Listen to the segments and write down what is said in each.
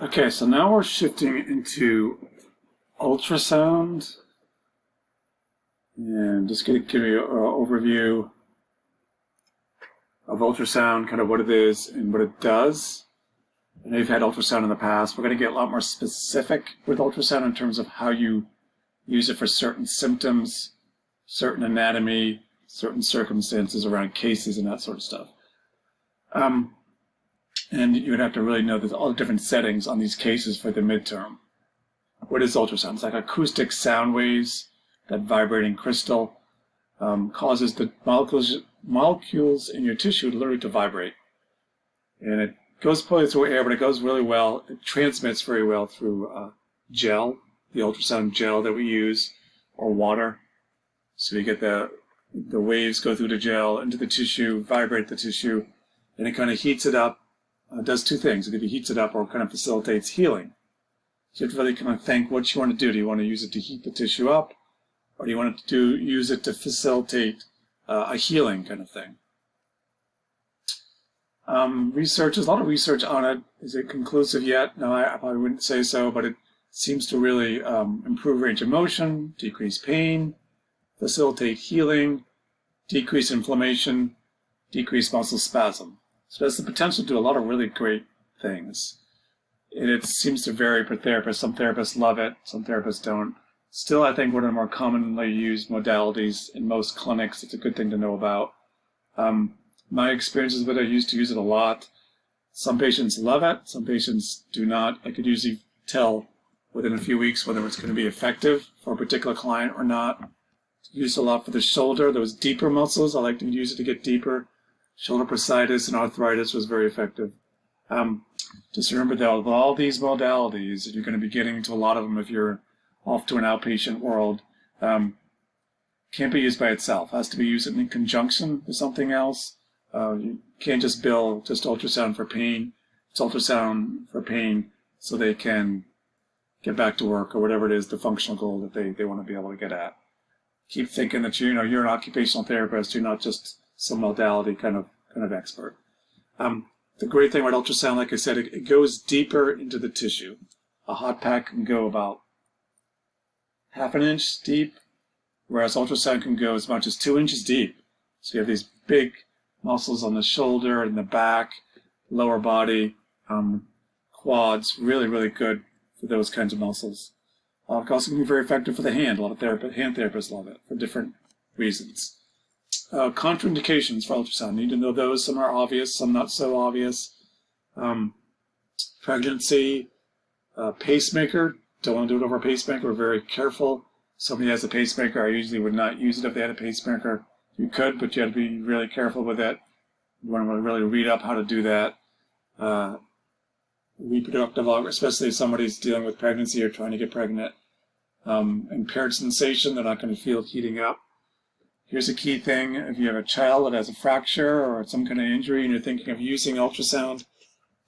Okay, so now we're shifting into ultrasound, and just going to give you an overview of ultrasound, kind of what it is and what it does. I know you've had ultrasound in the past. We're going to get a lot more specific with ultrasound in terms of how you use it for certain symptoms, certain anatomy, certain circumstances around cases and that sort of stuff. And you would have to really know there's all the different settings on these cases for the midterm. What is ultrasound? It's like acoustic sound waves that vibrating crystal causes the molecules in your tissue literally to vibrate. And it goes probably through air, but it goes really well. It transmits very well through gel, the ultrasound gel that we use, or water. So you get the waves go through the gel into the tissue, vibrate the tissue, and it kind of heats it up. It does two things. It either heats it up or kind of facilitates healing. So you have to really kind of think what you want to do. Do you want to use it to heat the tissue up, or do you want to use it to facilitate a healing kind of thing? Research, there's a lot of research on it. Is it conclusive yet? No, I probably wouldn't say so, but it seems to really improve range of motion, decrease pain, facilitate healing, decrease inflammation, decrease muscle spasm. So it has the potential to do a lot of really great things. And it seems to vary per therapist. Some therapists love it, some therapists don't. Still, I think one of the more commonly used modalities in most clinics. It's a good thing to know about. My experiences with it, I used to use it a lot. Some patients love it, some patients do not. I could usually tell within a few weeks whether it's going to be effective for a particular client or not. Used a lot for the shoulder, those deeper muscles. I like to use it to get deeper. Shoulder bursitis and arthritis was very effective. Just remember that with all these modalities, you're going to be getting into a lot of them if you're off to an outpatient world. Can't be used by itself. It has to be used in conjunction with something else. You can't just bill just ultrasound for pain. It's ultrasound for pain so they can get back to work or whatever it is, the functional goal that they want to be able to get at. Keep thinking that you're an occupational therapist. You're not just some modality kind of expert. The great thing about ultrasound, like I said, it goes deeper into the tissue. A hot pack can go about half an inch deep, whereas ultrasound can go as much as 2 inches deep. So you have these big muscles on the shoulder and the back, lower body, quads, really, really good for those kinds of muscles. It also can be very effective for the hand. A lot of hand therapists love it for different reasons. Contraindications for ultrasound. You need to know those. Some are obvious, some not so obvious. Pregnancy, pacemaker. Don't want to do it over a pacemaker. We're very careful. Somebody has a pacemaker. I usually would not use it if they had a pacemaker. You could, but you have to be really careful with it. You want to really read up how to do that. Reproductive, especially if somebody's dealing with pregnancy or trying to get pregnant. Impaired sensation. They're not going to feel it heating up. Here's a key thing. If you have a child that has a fracture or some kind of injury and you're thinking of using ultrasound,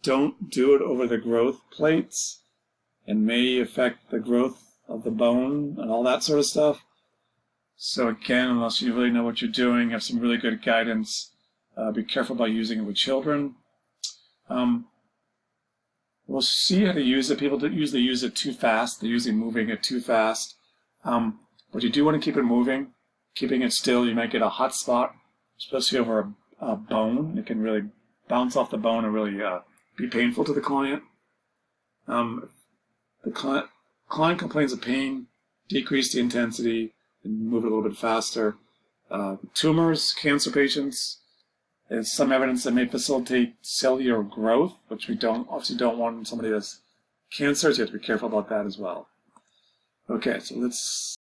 don't do it over the growth plates. It may affect the growth of the bone and all that sort of stuff. So again, unless you really know what you're doing, have some really good guidance, be careful about using it with children. We'll see how to use it. People usually use it too fast. They're usually moving it too fast. But you do want to keep it moving. Keeping it still, you might get a hot spot, especially over a bone. It can really bounce off the bone and really be painful to the client. The client complains of pain, decrease the intensity, and move it a little bit faster. Tumors, cancer patients, there's some evidence that may facilitate cellular growth, which we obviously don't want in somebody that has cancer, so you have to be careful about that as well. Okay, so let's